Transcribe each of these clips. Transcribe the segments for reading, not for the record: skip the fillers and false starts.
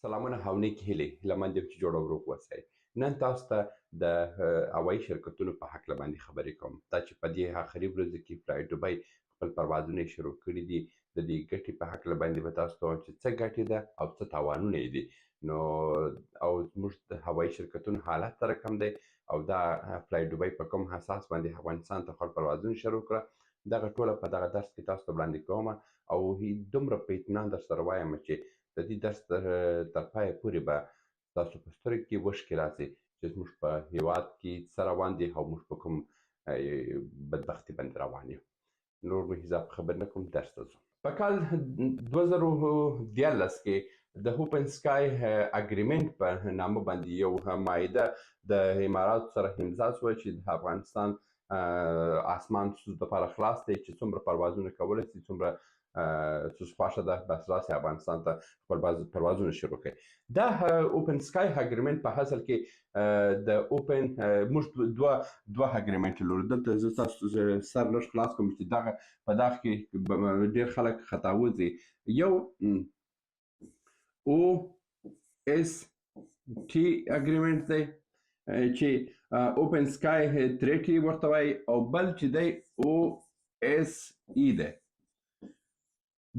سلامونه او نیک هیلې هیله مند یم چې جوړ او روغ اوسئ. نن تاسو ته د هوایي شرکتونو په هکله باندې خبرې کوم. دا چې په دې آخري ورځو کې فلای ډوبۍ خپل پروازونه یې شروع کړي دي، د دې ګټې په هکله باندې به تاسو ته ووایم چې څه ګټې ده او څه تاوانونه یې دي. نو او زموږ د هوایي شرکتونو حالت سره کوم دی او دا فلای ډوبۍ په کوم اساس باندې افغانستان ته خپل پروازونه شروع کړه، دغه ټوله په دغه درس کې تاسو ته وړاندې کومه او دومره په اطمینان در سره وایم چې د دې درس تر پایه پورې به ستاسو په سترګو کې اوښکې راسي چې زموږ په هېواد کې څه روان دي او موږ په کوم بدبختي باندې روان یو. نور مو اضافه خبرې نه کوم، درس ته ځو. په کال 2013 کې د هوپن سکای اګریمنټ په نامه باندې یو معاهده د اماراتو سره امضا شوه چې د افغانستان اسمان دپاره خلاص دی چې څومره پروازونه کولی شي، څومره څه خوښه ده بس راسئ افغانستان ته خپل پروازونه شروع کړئ. دا اوپن سکای اګریمنټ په اصل کې د اوپن موږ دوه اګریمنټ لرو. دلته زه ستاسو سر لږ خلاص کوم چې دغه په دغه کې ډېر خلک خطا وځي. یو او اس ټي اګریمنټ دی چې اوپن سکای ټریټي ورته وایي، او بل چې دی او اس ای دی.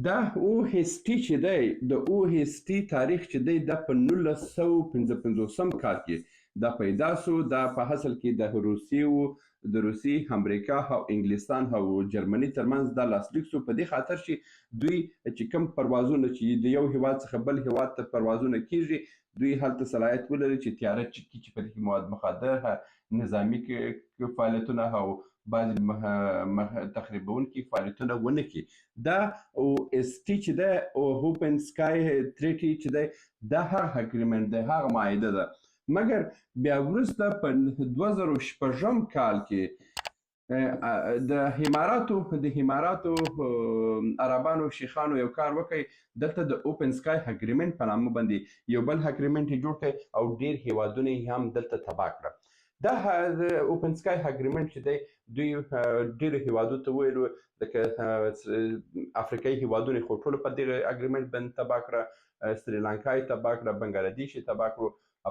دا او اس ټي چې دی، د او اس ټي تاریخ چې دی دا په 1955 کال کې دا پیدا سو. دا په اصل کې د روسیې، امریکا او انګلستان او جرمني ترمنځ دا لاسلیک سو، په دې خاطر چې دوی چې کوم پروازونه چې د یو هیواد څخه بل هیواد ته پروازونه کیږي، دوی هلته صلاحیت ولري چې تیاره چک کړي چې په دې کې مواد مخدر، نظامي فعالیتونه او بعضې تخریبونکي فعالیتونه ونه کړي. دا او اس ټي چې دی او اوپن سکای ټریټي چې دی دا هغه اګریمنټ دی، هغه معاهده ده. مګر بیا وروسته په 2006 کال کې د اماراتو عربانو شیخانو یو کار وکړی، دلته د اوپن سکای اګریمنټ په نامه باندې یو بل اګریمنټ یې جوړ کړی او ډېر هیوادونه یې هم دلته تباه کړه. دا اوپن سکای اګریمنټ چې دی دوی ډېرو هیوادو ته ویلو، لکه افریقایي هیوادونه خو ټولو په دغه اګریمنټ باندې تباه کړه، سریلانکا یې تباه کړه، بنګلادیش یې تباه کړو،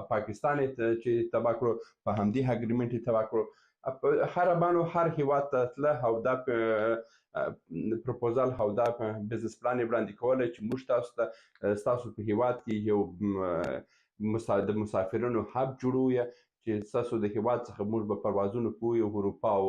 پاکستان یې چې تباه کړو، په همدې اګریمنټ یې تباه کړو. عربانو هر هیواد ته تله او دا پروپوزل او دا بزنس پلان یې وړاندې کولی چې موږ تاسو ته ستاسو په هیواد کې یو د مسافرینو هب جوړوو چې ستاسو د هیواد څخه موږ به پروازونه کوو، اروپا او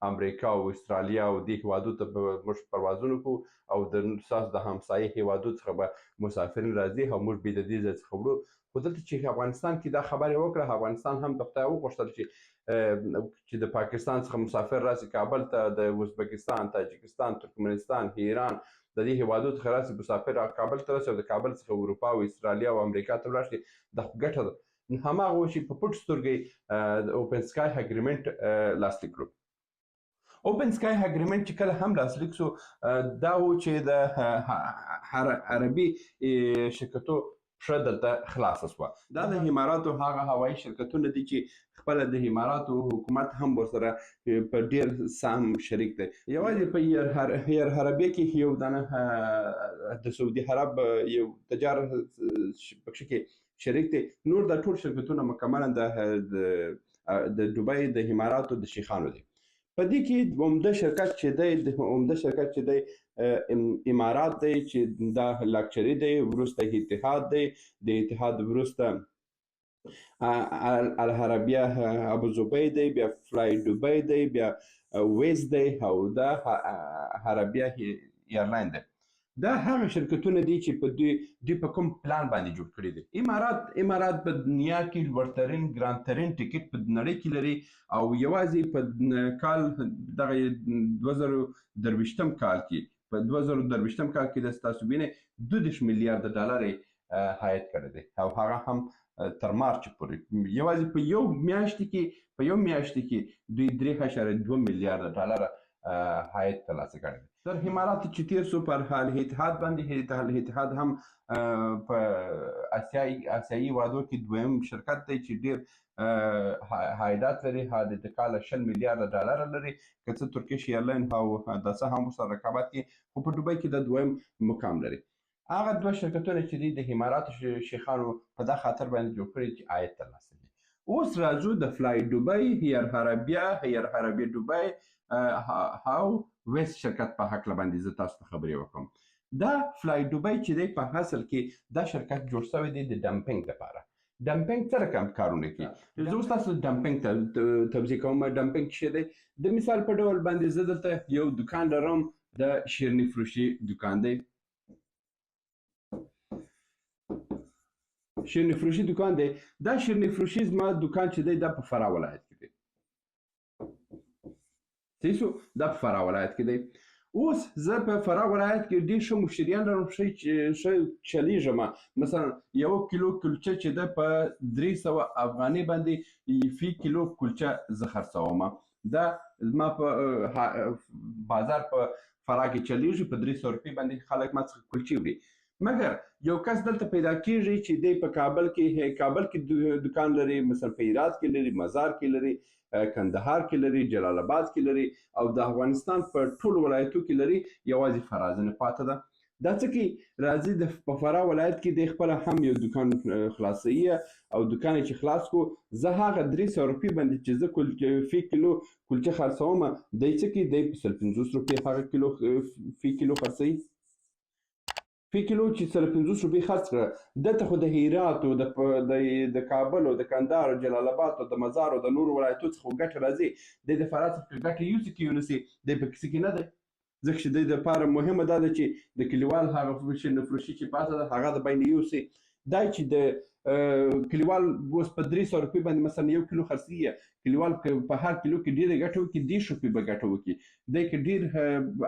امریکا او استرالیا او دې هیوادو ته به موږ پروازونه کوو او د ستاسو د همسایه هیوادو څخه به مسافرین راځي او موږ به د دې ځای څخه وړو. خو دلته چې افغانستان کې دا خبره وکړه، افغانستان هم د خدای وغوښتل چې د پاکستان څخه مسافر راسي کابل ته، د ازبکستان، تاجکستان، ترکمنستان، ایران، د دې هیوادو څخه راسي مسافر کابل ته راسي او د کابل څخه اروپا او استرالیا او امریکا ته ولاړ شي. دا خو ګټه ده. هماغه و چې په پټ سترګې د اوپن سکای اګریمنټ لاسلیک کړو. اوپن سکای اګریمنټ چې کله هم لاسلیک سو، دا و چې د عربي شرکتو پښه دلته خلاصه سوه. دا د اماراتو هغه هوایي شرکتونه دي چې خپله د اماراتو حکومت هم ورسره په ډېر سهم شریک دی. یوازې په ایر عربیه کې یو دانه د سعودي عرب یو تجار پکښې کې شریک دی. نور دا ټول شرکتونه مکملا د دوبۍ د اماراتو د شیخانو دي. په دې کې عمده شرکت چې دی امارات دی چې دا لاکچري دی، وروسته اتحاد دی، د اتحاد وروسته العربیه ابوظبي دی، بیا فلای ډوبۍ دی، بیا ویز دی او دا عربیه ایرلاین دی. دا هغه شرکتونه دي چې په دوی په کوم پلان باندې جوړ کړي دي. امارات په دنیا کې لوړترین ګرانترین ټیکټ په نړۍ کې لري او یوازې په کال دغه 2023 کال کې د ستاسو وینې 22 میلیارده ډالر عاید کړی دی او هغه هم تر مارچ پورې یوازې په یو میاشت کې دوی 3.2 میلیارده ډالر عاید ترلاسه کړی دی. تر امارات چې تیر سو پر الاتحاد باندې، الاتحاد هم په آسیایي هیوادو کې دویم شرکت دی چې ډیر عایدات لري، د کاله 20 میلیارده ډالر لري، که څه ترکیش ایرلاین او د څه هم ورسره رقابت کوي، خو په دوبۍ کې د دویم مقام لري. هغه دوه شرکتونه چې دي د اماراتو شیخانو په دا خاطر باندې جوړ کړي چې عاید ترلاسه کړي. اوس راځو د فلای دوبۍ، هیر عربیه دوبۍ هاو ویست شرکت په هکله باندې زه تاسو ته خبرې وکړم. دا فلای دوبۍ چې دی په اصل کې دا شرکت جوړ شوی دی د ډمپینګ لپاره. ډمپینګ څه رقم کارونه کوي؟ زه اوس تاسو ډمپینګ ته توضیح کوم. ډمپینګ څه دی؟ د مثال په ډول باندې زه دلته یو دکان لرم، د شیرني فروشي دکان دی. شیرني فروشي دکان دی. دا شیرني فروشي زما دکان چې دی دا په فراه ولایت کې دی. صحیح شو؟ دا په فراه ولایت کې دی. اوس زه په فراه ولایت کې ډېر ښه مشتریان لرم، ښه چلیږم. مثلا یو کیلو کلچه چې ده په 300 افغانۍ باندې فی کیلو کلچه زه خرڅوم. دا زما په بازار په فراه کې چلیږي، په 300 روپۍ باندې خلک ما څخه کلچې وړي. مګر یو کس دلته پیدا کیږي چې دی په کابل کې دکان لري، مثلا په هرات کې لري، مزار کې لري، کندهار کې لري، جلال آباد کې لري، او د افغانستان په ټولو ولایتو کې لري، یوازې فراه ځنې پاته ده. دا څه کوي؟ راځي په فراه ولایت کې دی خپله هم یو دکان خلاصوي، او دکان چې خلاص کو زه هغه 300 روپۍ باندې چې زه فی کیلو کلچه خرڅوم، دی څه کوي؟ دی په 150 روپۍ هغه کیلو فی کیلو خرڅوي. فی کیلو چې 150 روپۍ خرڅ کړه، دلته خو د هرات او د کابل او د کندهار او جلال آباد او د مزار او د نورو ولایتو څخه ګټه راځي. دی د فراه څخه ګټه یوسي که ونیسي، دی په کیسه کې نه دی. ځکه چې دی دپاره مهمه دا ده چې د کلیوال هغه شیرني فروشي چې پاته ده هغه د بین یوسي. دا چې د کلیوال اوس په 300 روپۍ باندې مثلا یو کیلو خرڅوي، کلیوال په هر کیلو کې ډېره ګټه وکړي، 10 روپۍ به ګټه وکړي. دی که ډېر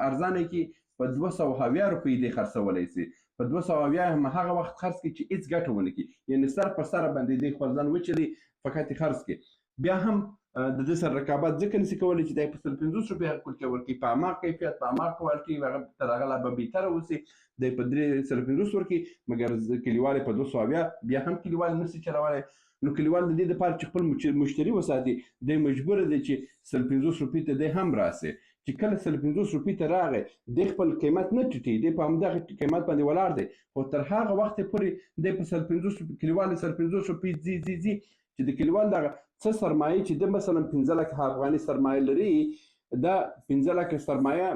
ارزانه کړي په 270 روپۍ دی خرڅولی شي، په 270 هم هغه وخت خرڅ کړي چې هېڅ ګټه ونه کړي، یعنې سر په سره باندې دی خپل ځان وچلي، فقط یې خرڅ کړي. بیا هم د دې سره رقابت ځکه نشي کولی چې دی په 150 روپۍ هغه کلچه ورکړي، په هماغه کیفیت، په هماغه کوالټي، هغه تر هغه لا به بهتره اوسي، دی په 150 ورکړي، مګر کلیوال یې په 270. بیا هم کلیوال نشي چلولی. نو کلیوال د دې دپاره چې خپل مشتري وساتي، دی مجبور دی چې 150 روپۍ ته دی هم راسي. چې کله 150 روپۍ ته راغی، دی خپل قیمت نه ټیټوي، دی په همدغه قیمت باندې ولاړ دی. خو تر هغه وخته پورې دی په 150 روپۍ کلیوال 150 روپۍ ځي چې د کلیوال دغه څه سرمایه چې د مثلا 15 لکه افغاني سرمایه لري، دا 15 لکه سرمایه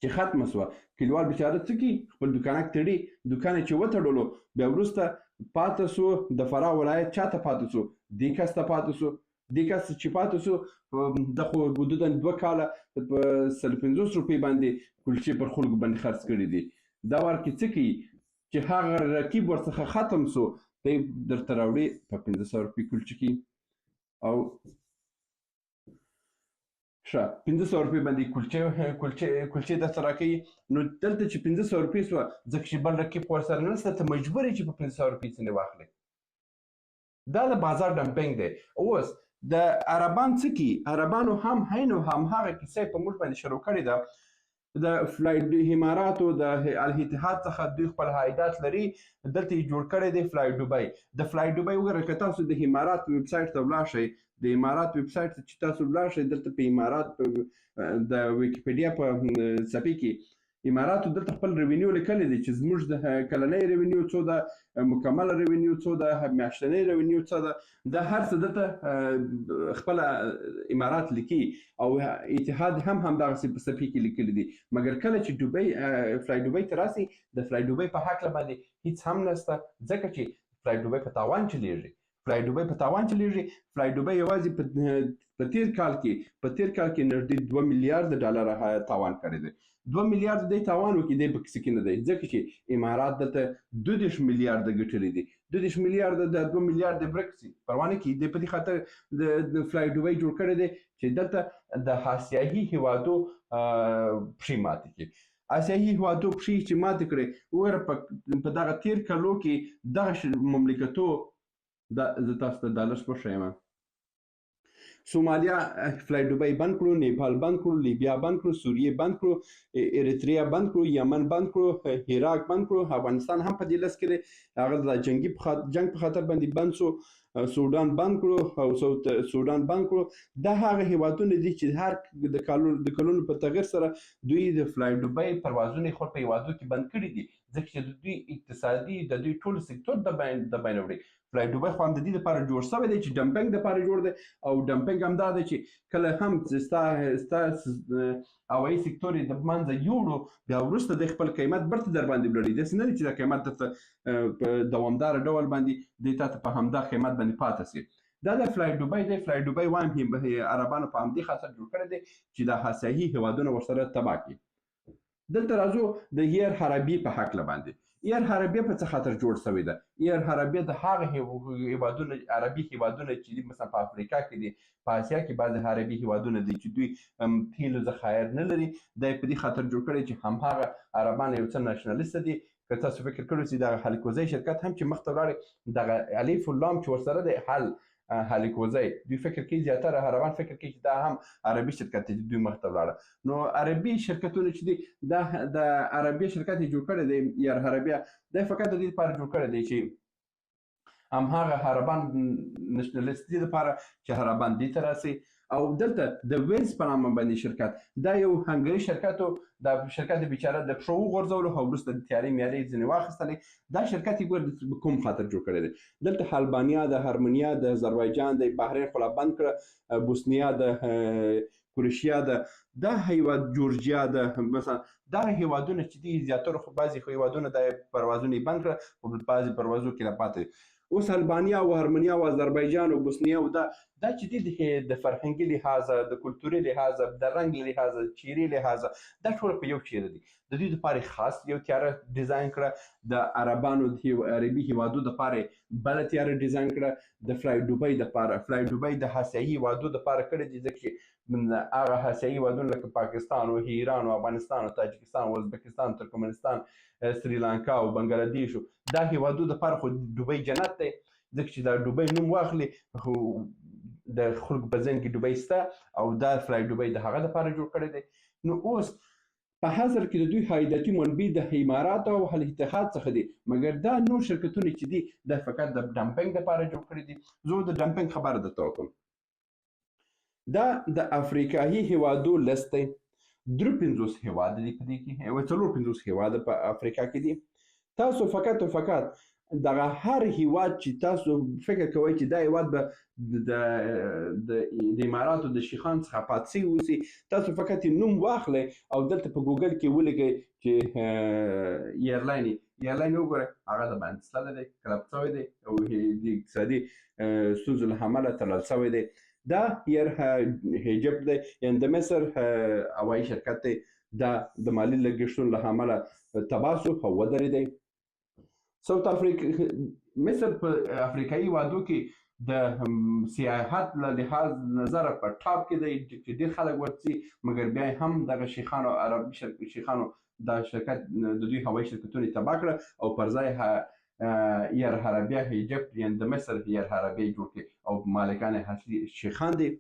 چې ختمه شوه، کلیوال بیچاره څه کوي؟ خپل دکانک تړي. دکان یې چې وتړلو، بیا وروسته پاته سو د فراه ولایت چاته پاته سو؟ دې کس ته پاته سو. دې کس چې پاته سو د خو حدودا 2 کاله په 150 روپۍ باندې کلچې پر خلکو باندې خرڅ کړي دي. دا ورکې څه کوي؟ چې هغه رقیب ورڅخه ختم سو، دی درته راوړي په 1500 روپۍ کلچې کوي. او ښه 1500 روپۍ باندې کلچې درته راکوي. نو دلته چې 1500 روپۍ سوه، ځکه چې بل رقیب ورسره نشته، ته مجبور یې چې په 1500 روپۍ ځینې واخلې. دا د بازار ډمپینګ دی. اوس د عربان څه کوي؟ عربانو هم همهغه کیسه په موږ باندې شروع کړې ده. د اماراتو د الاتحاد څخه دوی خپل عایدات لري، دلته یې جوړ کړی دی فلای دوبۍ. د فلای دوبۍ وګورئ، که تاسو د امارات ویب سایټ ته ولاړ شئ، د امارات ویب سایټ ته چې تاسو ولاړ شئ، دلته په امارات د ویکیپیډیا په صفحې کې اماراتو دلته خپل ریونیو لیکلی دی چې زموږ د کلنۍ ریونیو څو ده، مکمله ریونیو څو ده، میاشتنۍ ریونیو څه ده. دا هر څه دلته خپله امارات لیکي، او اتحاد هم همدغسې په صفحې کې لیکلي دي. مګر کله چې فلای دوبۍ ته راسي، د فلای دوبۍ په هکله باندې هیڅ هم نشته، ځکه چې فلای دوبۍ په تاوان چلیږي. فلای دوبۍ په تاوان چلیږي. فلای دوبۍ یوازې په تیر کال کې نږدې 2 میلیارد ډالر تاوان کړی دی. 2 میلیارد دی تاوان وکړي، دی په کیسه کې نه دی، ځکه چې امارات دلته 22 میلیارد ګټلي دي. 22 میلیارد د 2 میلیارد برک سي پروا نه کوي. دی په دې خاطر د فلای دوبۍ جوړ کړی دی چې دلته د آسیایي هیوادو پښې ماتې کړي. آسیایي هیوادو پښې چې ماتې کړې، وګوره په دغه تیر کلو کې دغه مملکتو زه تاسو ته دا لږ وښیم. سومالیا فلای دوبۍ بند کړو، نیپال بند کړو، لیبیا بند کړو، سوریې بند کړو، اریتریا بند کړو، یمن بند کړو، عراق بند کړو، افغانستان هم په دې لست کې دی. هغه د جنګ په خاطر باندې بند شو. سودان بند کړو او سودان بند کړو دا هغه هیوادونه دي چې هر د کلونو په تغیر سره دوی د فلای دوبۍ پروازونه خپل په هیوادو کې بند کړي دي ځکه چې د دوی اقتصادي د دوی ټول سکتور د بین وړي فلای دوبۍ خو هم د دې لپاره جوړ شوی دی چې ډمپینګ لپاره جوړ دی او ډمپینګ هم دا دی چې کله هم ستا هوایي سکتور یې د منځه یوړو بیا وروسته د خپل قیمت بیرته در باندې وړي داسې نه دی چې دا قیمت درته په دوامداره ډول باندې دی تا ته په همدا قیمت باندې پاتې سي دا د فلای دوبۍ دی فلای دوبۍ وایم عربانو په همدې خاطر جوړ کړی دی چې د آسیایي هیوادونه ورسره تباه کړي دلته راځو د ایر حربي په هکله باندې ایر حربي په څه خاطر جوړ شوی ده ایر حربي د هغه هیوادونه عربي هیوادونه چې مثلا په افریقا کې دي په اسیا کې بعضې عربي هیوادونه دي چې دوی تیلو ذخایر نه لري دا یې په دې خاطر جوړ کړی چې همهغه عربان یو څه ناشنالیسته دي که تاسو فکر کړی چې دغه هلیکوزۍ شرکت هم چې مخته ولاړې دغه الف واللام چې ورسره دی هلیکوزۍ دوی فکر کوي زیاتره عربان فکر کوي چې دا هم عربي شرکت دی دوی مخته ولاړه نو عربي شرکتونه چې دي دا د عربي شرکت یې جوړ کړی دی ایر حربیه دا فقط د دې لپاره جوړ کړی دی چې همهغه عربان نشنلیست دي لپاره چې عربان دې ته راسي او دلته د ویلز په نامه باندې شرکت دا یو هنګري شرکت و دا شرکت بیچاره د پښو وغورځولو او وروسته د تیارې میارې ځینې واخیستلې دا شرکت یې ګور کوم خاطر جوړ کړی دی دلته البانیا د هرمنیا د آذربایجان د بحرین خو لا بند کړه بوسنیا د کروشیا دا هیواد جورجیا د مثلا دا هیوادونه چې دي زیاتره خو بعضې هیوادونه د پروازونه یې بند کړه او بعضې پروازو کې لا پاتې اوس البانیا او هرمنیا او آذربایجان او بوسنیا او دا چې دي د فرهنګي لحاظه د کلتوري لحاظه د رنګ لحاظه چیرې لحاظه دا ټول په یو چیرې دي د دوی لپاره خاص یو تیاره ډیزاین کړه د عربانو د عربي هیوادو لپاره بله تیاره ډیزاین کړه د فلای دوبۍ لپاره فلای دوبۍ د آسیایي هیوادو لپاره کړی دي ځکه چې هغه آسیایي هیوادونه لکه پاکستان او ایران او افغانستان او تاجکستان او ازبکستان ترکمنستان سریلانکا او بنګلادیش دا هیوادو لپاره خو دوبۍ جنت دی ځکه چې دا دوبۍ نوم واخلي خو د خلکو په ذهن کې دوبۍ شته او دا فلای دوبۍ د هغه لپاره جوړ کړی دی نو اوس په حاضر کې د دوی عایداتي منبع د امارات او الاتحاد څخه دي مګر دا نور شرکتونه چې دي دا فقط د ډمپینګ لپاره جوړ کړي دي زه د ډمپینګ خبره درته وکړم دا د افریقایي هیوادو لست دی 53 هیواد دي په دې کې او 54 هیواد په افریقا کې دي تاسو فقط او فقط دغه هر هیواد چې تاسو فکر کوئ چې دا هیواد به د اماراتو د شیخان څخه پاتې اوسي تاسو فقط نوم واخلئ او دلته په ګوګل کې ولیکئ چې ایرلاین وګورئ هغه د باندې تللی دی کلب شوی دی او د اقتصادي ستونزو له امله تړل شوی دی دا ایر ایجپټ دی یعنې د مصر هوایي شرکت دی دا د مالي لګښتونو له امله تباه شو او ودرېدی ساوث افریقا مصر په افریقایي هیوادو کې د سیاحت له لحاظ نظره په ټاپ کې دی چې ډېر خلک ورځي مګر بیا هم دغه شیخانو عربي شیخانو دا شرکت د دوی هوایي شرکتونه تباه کړه او پر ځای ایر حربیه ایجپټ یعنې د مصر ایر حربیه جوړ کړي او مالکان اصلي شیخان دي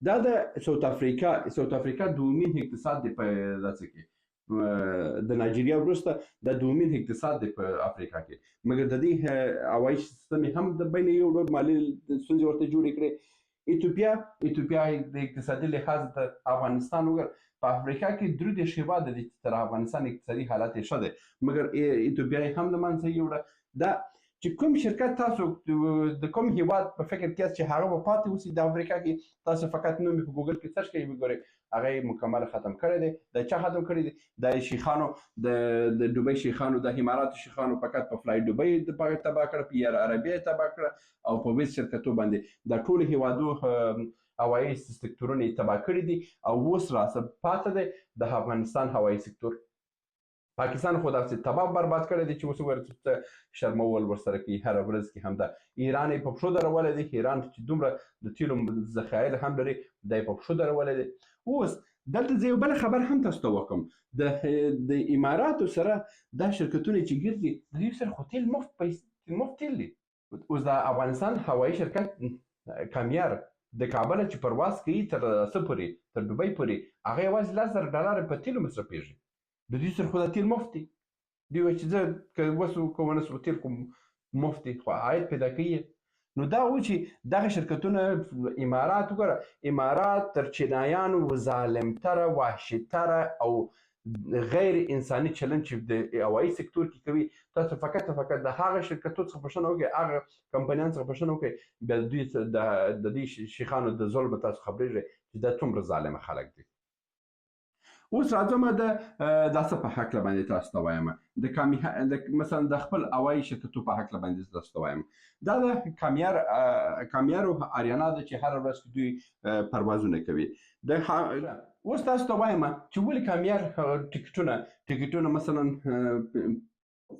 دا د ساوث افریقا دومین اقتصاد دی په داسې کې د نایجیریا وروسته د دومین اقتصاد دی په افریقا کې مګر د دې هوایي سیستم هم د بین یو ډول مالي ستونزې ورته جوړې کړې ایتوپیا د اقتصادي لحاظ د افغانستان وګور په افریقا کې 3 هیواد دي چې تر افغانستان اقتصادي حالت یې ښه دی مګر ایتوپیا هم له منځه یوړه دا چې کوم شرکت تاسو د کوم هیواد په فکر کې چې هغه به پاتې اوسي د افریقا کې تاسو فقط نوم په ګوګل کې سرچ کوئ وګورئ هغه یې مکمل ختم کړی دی د چا ختم کړی دی د شیخانو د دوبۍ شیخانو د اماراتو شیخانو فقط په فلای دوبۍ تباه کړه په ایر عربیه تباه کړه او په ویز شرکتو باندې د ټولو هیوادو هوایي سکتورونه یې تباه کړي دي او اوس راسه پاتې دی د افغانستان هوایي سکتور پاکستان خو داسې تباه برباد کړی دی چې اوس ورته شرمول ورسره کوي هره ورځ کې هم ده ایران یې په پښو درولی دی ایران چې دومره د تیلو ذخایر هم لري دا یې په پښو درولی دی اوس دلته زه یو بله خبر هم تاسو ته وکړم د اماراتو سره دا شرکتونه چې ګرځي د دوی سره خو تیل مفت تیل دی اوس د افغانستان هوایي شرکت کامیار د کابل چې پرواز کوي تر څه پورې تر دوبۍ پورې هغه یوازې $10,000 په تیلو مصرفېږي د دوی سره خو دا تیل مفت دی دوی وایي چې زه که وسو که ونه سو تیل خو مفت دی خو عاید پیدا کوي نو دا و چې دغه شرکتونه امارات وګوره، امارات تر چینایانو ظالمتره، وحشیتره او غیر انساني چلند چې د هوایي سکتور کې کوي، تاسو فقط د هغه شرکتونو څخه پوښتنه وکړئ، هغه کمپنیانو څخه پوښتنه وکړئ، بیا د دوی شیخانو د ظلم تاسو خبرېږئ چې دا څومره ظالمه خلک دي. اوس راځم د څه په هکله باندې تاسو ته وایم، مثلا د خپل هوایي شرکتونو په هکله باندې تاسو ته وایم. دا د کامیار او آریانا ده چې هره ورځ دوی پروازونه کوي. اوس تاسو ته وایم چې ولې کامیار ټکټونه مثلا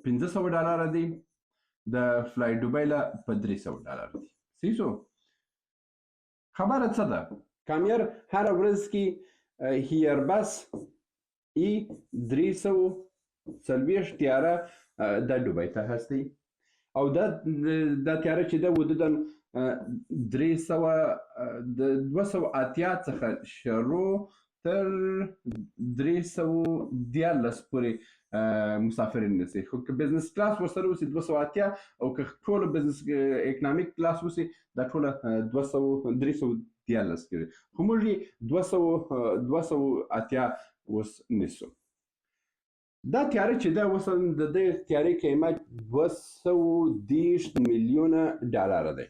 $500 دي، د فلای دوبۍ له په $300 دي. صحیح شو؟ خبره څه ده؟ کامیار هره ورځ کې هیربس ای 340 طیاره د دوبۍ ته هستي، او دا طیاره چې ده حدوداً 280 څخه شروع تر 314 پورې مسافرین نیسي. خو که بزنس کلاس ورسره اوسي 280، او که ټوله بزنس اکنامیک کلاس اوسي دا ټوله 313 کېږي. خو موږ یې 280 اوس نیسو. دا تیاره چې ده اوس د دې تیارې قیمت $230 میلیونه دی.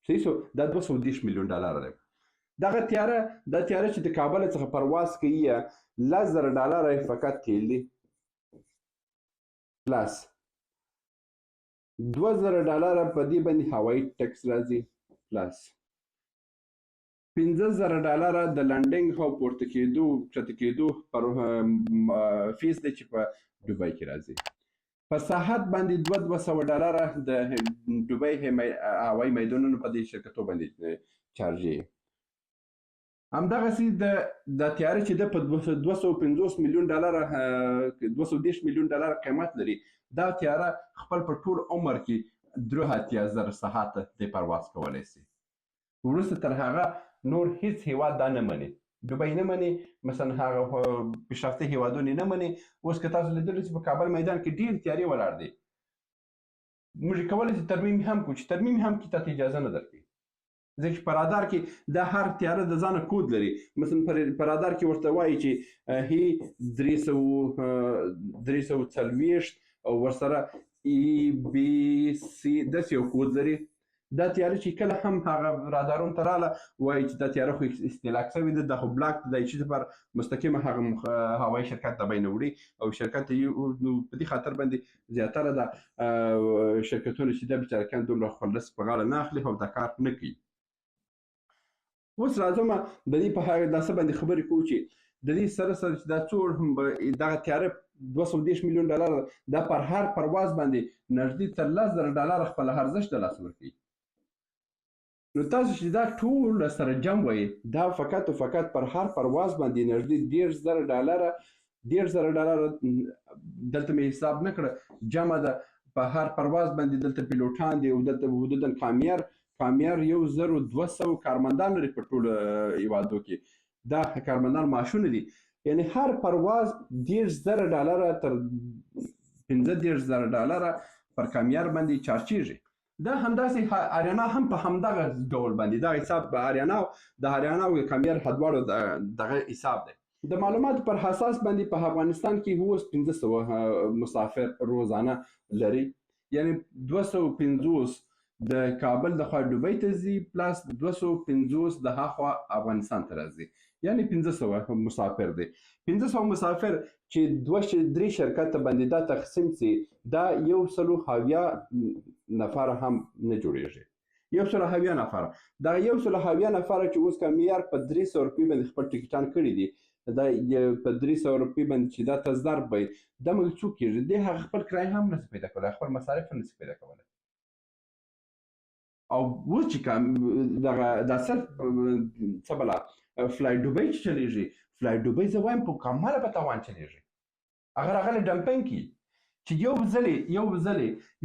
صحیح شو؟ دا $230 میلیونه دی. دغه تیاره چې د کابل څخه پرواز کوي $10,000 فقط تیل دی، پلس $2,000 په دې باندې هوایي ټکس راځي، پلس $15,000 د لنډینګ او پورته کېدو کښته کېدو فیس دی چې په دوبۍ کې راځي. په ساعت باندې $200 د دوبۍ هوایي میدانونو په دې شرکتو باندې چارجېږي. همدغسې د تیاره چې ده په $250 میلیون قیمت لري، دا تیاره خپل په ټول عمر کې 83,000 ساعته دی پرواز کولی شي. وروسته تر هغه نور هیڅ هیواد دا نه مني، دوبۍ نه مني، مثلا هغه پیشرفته هیوادونه نه مني. اوس که تاسو لیدلی چې په کابل میدان کې ډېر تیارې ولاړ دي، موږ کولی شو ترمیم هم کړو، چې ترمیم هم کې تاته اجازه نه درکوي، ځکه چې په رادار کې دا هر تیاره د ځانه کود لري. مثلا په رادار کې ورته وایي چې هی 340 او ورسره EBC داسې یو کود لري. دا تیاره چې کله هم هغه رادارونو ته راله وایي چې دا تیاره خو استهلاک شوې ده، دا خو بلاک ده، چې لپاره مستقیمه هغه هوایي شرکت ته به یې نه وړي، او شرکت ته نو په دې خاطر باندې زیاتره د شرکتونه چې دا بیچارهګان دومره خلص په غاړه نه اخلي او دا کار نه کوي. اوس راځم د دې په هغه داسې باندې خبرې کوو چې د دې سره چې دا څو دغه تیاره $230 میلیون دا پر هر پرواز باندې نږدې تر $10,000 خپل ارزښت د لاسه ورکوي. نو تاسو چې دا ټول سره جمع وایي، دا فقط او فقط پر هر پرواز باندې نږدې $10,000 دلته مې حساب نه کړه، جمع ده په هر پرواز باندې. دلته پیلوټان دي، او دلته حدوداً کامیار 1,200 کارمندان لري په ټولو هیوادو کې. دا کارمندان معاشونه دي، یعنی هر پرواز $10,000 تر $15,000 پر کامیار باندې چارجېږي. دا همداسې آریانا هم په همدغه ډول باندې دا حساب د آریانا او کامیار دواړو دغه حساب دی. د معلوماتو پر اساس باندې په افغانستان کې اوس 500 مسافر روزانه لري، یعنی 250 د کابل د خوا دوبۍ ته ځي، پلس 250 د هاخوا افغانستان ته راځي، یعنی 500 مسافر دی. 500 مسافر چې 2-3 شرکت باندې دا تقسیم سي، دا 170 نفر هم نه جوړیږي. 170 نفر، دا 170 نفر چې اوس کامیار په $300 باندې خپل ټیکټان کړي دي، دا په $300 باندې چې دا ته ضرب وي، دا موږ څو کېږي؟ دی هغه خپل کرایه هم نشي پیدا کولی، خپل مصارف هم نشي پیدا کولی. او اوس چې دا صرف څه بله فلای دوبۍ چې چلیږي، فلای دوبۍ زه وایم په کماله په تاوان چلیږي. هغه راغلی ډمپینګ کې چې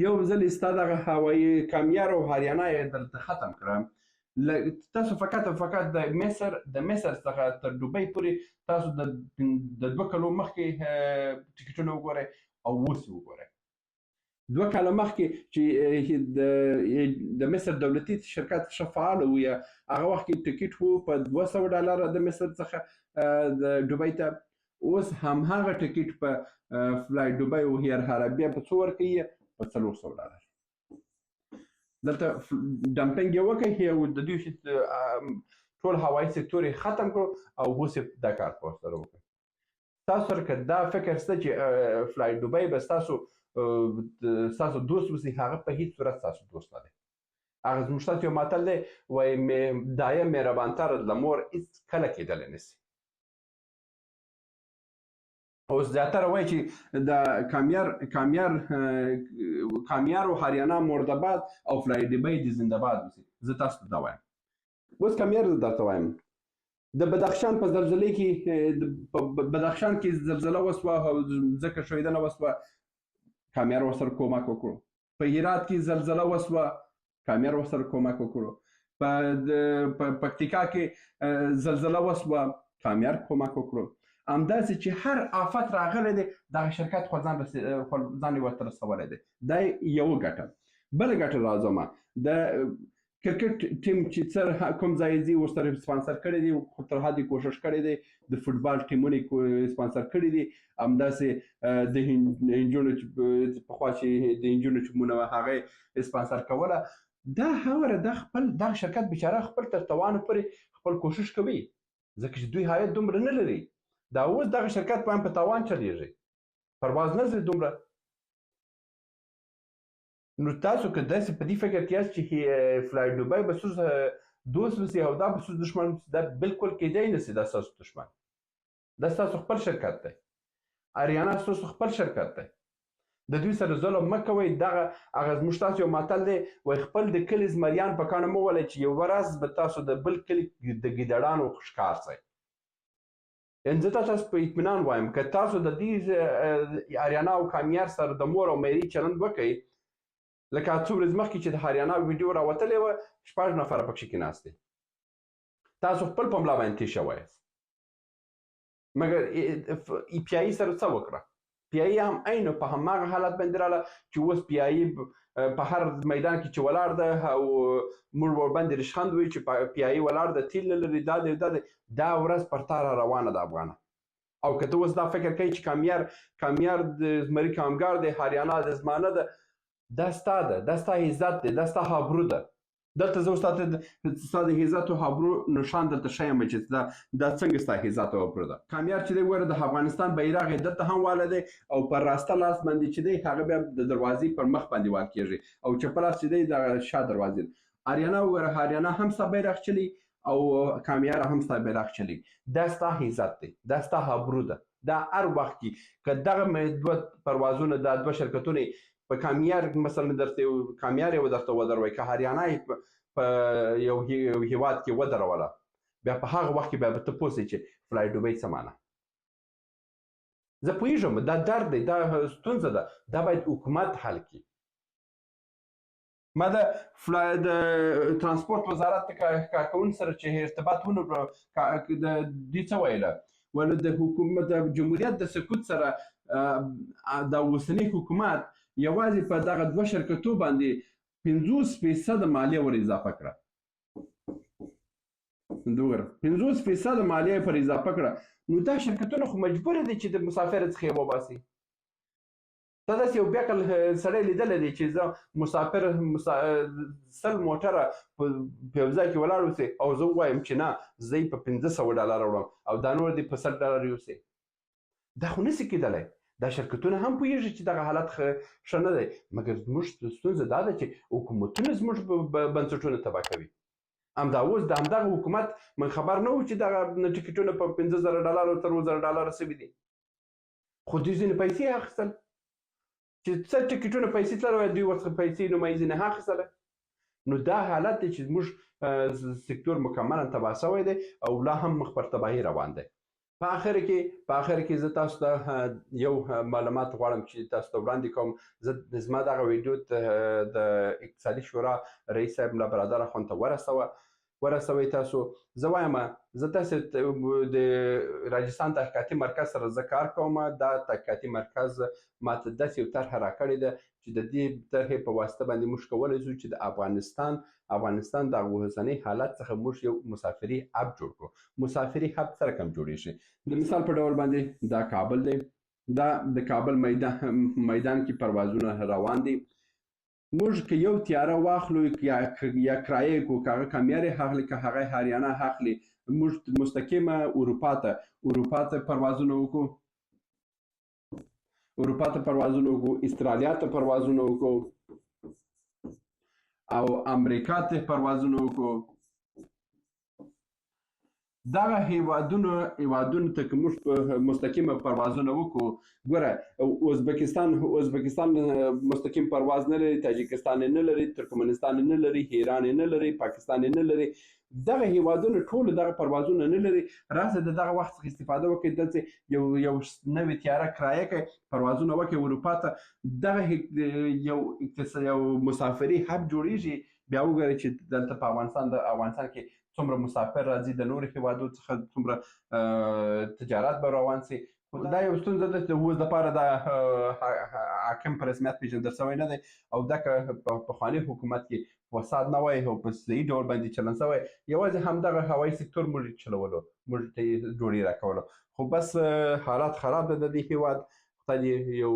یو ځلې ستا دغه هوایي کامیار او آریانا یې دلته ختم کړه. تاسو فقط د مصر څخه تر دوبۍ پورې تاسو د 2 کلو مخکې ټکټونه وګورئ او اوس وګورئ. 2 کاله مخکې چې د مصر دولتي شرکت ښه فعال و یا هغه وخت کې ټکټ و په $200 د مصر څخه د دوبۍ ته، اوس همهغه ټکټ په فلای دوبۍ او ایر عربیه په څو ورکوي؟ په $400. دلته ډمپینګ یې وکړ او د دوی ټول هوایي سکتور یې ختم کړو او اوس یې دا کار په ورسره وکړ. تاسو سره که دا فکر شته چې فلای دوبۍ به ستاسو دوست اوسي، هغه په هیڅ صورت ستاسو دوست نه دی. هغه زموږ ستاسو یو متل دی وایي دایه مهربانتر له مور هېڅکله کېدلی نشي. اوس زیاتره وایي چې د کامیار و هریانه مردباد او فلای دوبۍ د زنده‌باد اوسي. زه تاسو ته دا وایم. اوس کامیار زه درته وایم، د بدخشان په زلزلې کې په بدخشان کې زلزله وسوه او ځمکه ښویدنه وسوه، کامیار ورسره کومک وکړو. په هرات کې زلزله وسوه، کامیار ورسره کومک وکړو. په پکتیکا کې زلزله وسوه، کامیار کومک وکړو. همداسې چې هر آفت راغلی دی دغه شرکت خو ځان یې ورته رسولی دی. دا یوه ګټه. بله ګټه راځم، د کرکټ ټیم چې کوم ځای ځي ورسره سپانسر کړی دی، خو تر حده کوشش کړی دی. د فوټبال ټیمونه یې سپانسر کړي دي. همداسې د نجونو چې پخوا چې د نجونو ټیمونه وه هغه یې سپانسر کوله. دا هغه دغه شرکت بیچاره خپل تر توانه پورې خپل کوشش کوي، ځکه چې دوی عاید دومره نه لري. دا اوس دغه شرکت په تاوان چلیږي، پرواز نه ځي دومره. نو تاسو که داسې په دې فکر کې یاست چې فلای دوبۍ به ستاسو دوست وسي او دا به ستاسو دشمن وسي، دا بالکل کېدی نه شي. دا ستاسو دشمن، دا ستاسو خپل شرکت دی. اریانا ستاسو خپل شرکت دی. د دوی سره ظلم مه کوئ. هغه زموږ تاسو یو متل دی وایي خپل د کلي زمریان په کاڼه مه ولئ چې یوه ورځ به تاسو د بل کلي د ګیدړانو ښکار شئ. یعنې زه تاسو په اطمینان وایم که تاسو د دې اریانا او کامیار سره د مور او میرې چلند وکئ، لکه څو ورځې مخکې چې د هریانه ویډیو راوتلې وه 6 نفره پکښې کېناستې، تاسو خپل په ملا باندې تېر شوی یاست. مګر پی آی سره څه وکړه؟ پی آی هم عین په هماغه حالت باندې راله چې اوس پی آی په هر میدان کې چې ولاړ ده او موږ ورباندې ریشخند وایو چې پی آی ولاړ ده، تیل نه لري، دا دی دا ورځ پر تا را روانه ده افغانه. او که ته اوس دا فکر کوي چې کامیار د زمري کامګار دی، هریانه د زمانه ده، دا ستا ده، دا ستا عزت دی، دا ستا هابرو ده. دلته زه ستا د عزت او هابرو نښان درته ښیم چې دا څنګه ستا عزت او هابرو ده. کامیار چې دی ګوره د افغانستان بیرغ یې دلته هم واله دی او پر راسته لاس باندې چې دی هغه بیا د دروازې پر مخ باندې وال کېږي او چپ لاس چې دی د شا دروازې. اریانا وګوره، هریانه هم ستا بیرغ چلی او کامیار هم ستا بیرغ چلی. دا ستا عزت دی، دا ستا هابرو ده. دا هر وخت کې که دغه دوه پروازونه دا دوه شرکتونه په کامیار مثلا کامیار یې درته ودروي، که هریانه په یو هیواد کې ودروله، بیا په هغه وخت کې بیا به ته پوه شې چې فلای دوبۍ څه معنی. زه پوهېږم دا درد دی، دا ستونزه ده، دا باید حکومت حل کړي. ما د ترانسپورت وزارت کارکوونکي سره چې ارتباط ونکړو، د دوی څه ویله؟ ویل د حکومت د جمهوریت د سقوط سره د اوسني حکومت یوازې په دغه دوه شرکتو باندې 50% مالیه ور اضافه کړه. وګوره 50% مالیه پر اضافه کړه. نو دا شرکتونه خو مجبور دي چې د مسافر څخه یې وباسي. دا داسې یو بیکل سړی لیدلی دی چې زه مسافر 100 موټره په یو ځای کې ولاړ اوسي او زه ووایم چې نه زه یې په $500 وړم او دا نور دې په $100 یوسي. دا خو نشي کېدلی. دا شرکتونه هم پوهېږي چې دغه حالت ښه نه دی، مګر زموږ ستونزه دا ده چې حکومتونه زموږ بنسټونه تباه کوي. همدا اوس د همدغه حکومت من خبر نه و چې دغه ټکټونه په $50,000 تر $10,000 شوي دي، خو دوی ځینې پیسې اخیستل چې څه ټکټونه پیسې تللی دوی ورڅخه پیسې نیمایي ځینې اخیستله. نو دا حالت دی چې زموږ سکتور مکملا تباه شوی دی او لا هم مخ پر تباهي روان دی. په آخر کې زه تاسو ته یو معلومات غواړم چې تاسو ته وړاندې کوم. زما دغه ویډیو د اقتصادي شورا رئیس صاحب ملا برادر اخوند ته ورسوه ورسوئ تاسو. زه وایم زه تاسې د راجستان تحقیقاتي مرکز سره زه کار کوم. دا تحقیقاتي مرکز ماته داسې یو طرحه راکړې ده چې د دې طرحې په واسطه باندې موږ کولی شو چې د افغانستان د اوسني حالت څخه موږ یو مسافري هب جوړ کړو. مسافري هب څه رقم جوړیږي؟ د مثال په ډول باندې دا کابل دی. دا د کابل میدان کې پروازونه روان دي. موږ که یو تیاره واخلو یا کرایه کړو، که هغه کامیار اخلي که هغه هریانه اخلي، موږ مستقیمه اروپا ته پروازونه وکړو، استرالیا ته پروازونه وکړو او امریکا ته پروازونه وکړو. دغه هیوادونو ته که موږ مستقیمه پروازونه وکړو، ګوره ازبکستان مستقیم پرواز نه لري، تاجکستان نه لري، ترکمنستان نه لري، ایران نه لري، پاکستان نه لري. دغه هیوادونه ټول دغه پروازونه نه لري. راځه د دغه وخت څخه استفاده وکړئ، دلته یو نوې تیاره کرایه کړئ، پروازونه وکړئ اروپا ته. دغه یو مسافري هب جوړیږي. بیا وګورئ چې دلته په افغانستان کې څومره مسافر راځي، د نورو هیوادو څخه څومره تجارت به روان سي. دا یو ستونزه ده چې اوس دپاره د حاکم په رسمیت پېژندل شوی نه دی، او دا که په پخواني حکومت کې فساد نه وای او په صحیح ډول باندې چلن شوی، یوازې همدغه هوایي سکتور موږ چلولو، موږ ته یې جوړې راکولو. خو بس حالات خراب ده د دې هیواد. خدای دې یو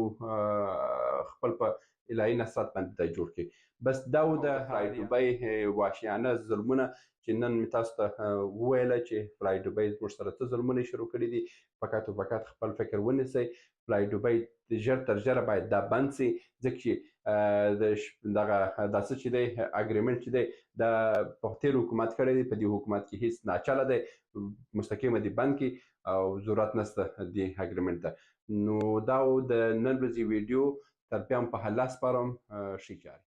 خپل په الهي نصرت باندې دا جوړ کړي. بس دا و د فلای دوبۍ وحشیانه ظلمونه چې نن مې تاسو ته وویله چې فلای دوبۍ زموږ سره څه ظلمونه شروع کړي دي. فقط او فقط خپل فکر ونیسئ. فلای دوبۍ ژر تر ژره باید دا بند سي، ځکه چې دغه دا څه چې دی اګریمنټ چې دی دا په تېر حکومت کړی دی، په دې حکومت کې هیڅ ناچله دی، مستقیمه دې بند کړي او ضرورت نشته دې اګریمنټ ته. نو دا و د نن ورځې ویډیو. تر بیا هم په الله سپارم. ښه چارې.